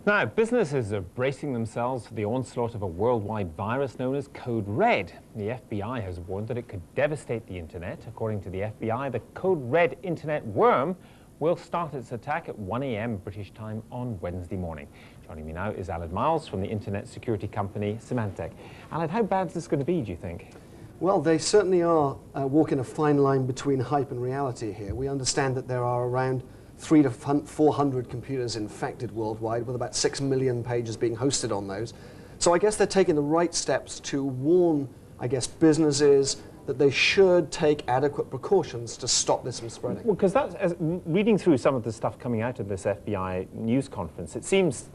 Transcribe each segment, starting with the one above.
Now, businesses are bracing themselves for the onslaught of a worldwide virus known as Code Red. The FBI has warned that it could devastate the internet. According to the FBI, the Code Red internet worm will start its attack at 1 a.m. British time on Wednesday morning. Joining me now is Aled Miles from the internet security company Symantec. Aled, how bad is this going to be, do you think? Well, they certainly are walking a fine line between hype and reality here. We understand that there are around 300 to 400 computers infected worldwide, with about 6 million pages being hosted on those. So I guess they're taking the right steps to warn, businesses that they should take adequate precautions to stop this from spreading. Well, because reading through some of the stuff coming out of this FBI news conference, it seems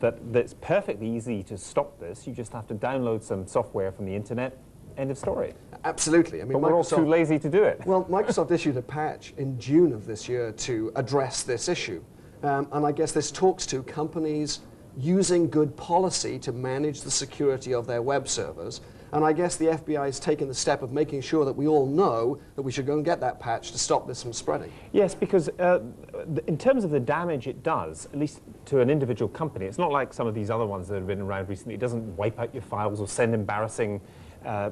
that it's perfectly easy to stop this. You just have to download some software from the internet. End of story. Absolutely. I mean, but we're all too lazy to do it. Well, Microsoft issued a patch in June of this year to address this issue. And I guess this talks to companies using good policy to manage the security of their web servers. And I guess the FBI has taken the step of making sure that we all know that we should go and get that patch to stop this from spreading. Yes, because in terms of the damage it does, at least to an individual company, it's not like some of these other ones that have been around recently. It doesn't wipe out your files or send embarrassing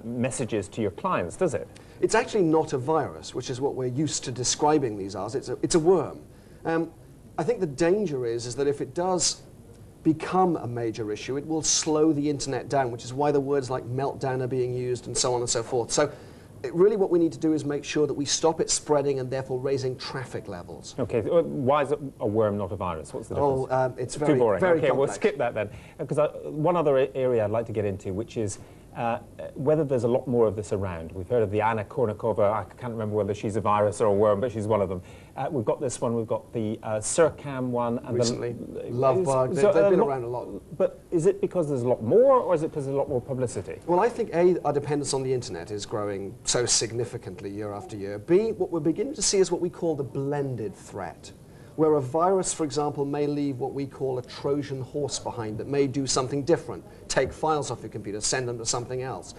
messages to your clients, does it? It's actually not a virus, which is what we're used to describing these as. It's a worm. I think the danger is that if it does become a major issue, it will slow the internet down, which is why the words like meltdown are being used and so on and so forth. So really what we need to do is make sure that we stop it spreading and therefore raising traffic levels. Okay, why is it a worm, not a virus? What's the difference? Oh, it's very, too boring. Very okay, complex. We'll skip that then. Because one other area I'd like to get into, which is whether there's a lot more of this around. We've heard of the Anna Kournikova. I can't remember whether she's a virus or a worm, but she's one of them. We've got this one. We've got the Surcam one. And recently, Lovebug. They've been around a lot. But is it because there's a lot more, or is it because there's a lot more publicity? Well, I think A, our dependence on the internet is growing so significantly year after year. B, what we're beginning to see is what we call the blended threat, where a virus, for example, may leave what we call a Trojan horse behind that may do something different, take files off your computer, send them to something else.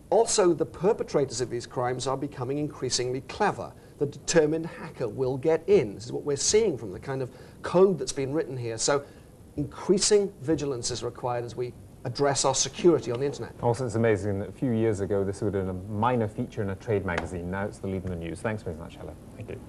Also, the perpetrators of these crimes are becoming increasingly clever. The determined hacker will get in. This is what we're seeing from the kind of code that's been written here. So increasing vigilance is required as we address our security on the internet. Also, it's amazing that a few years ago this would have been a minor feature in a trade magazine. Now it's the lead in the news. Thanks very much, Helen. Thank you.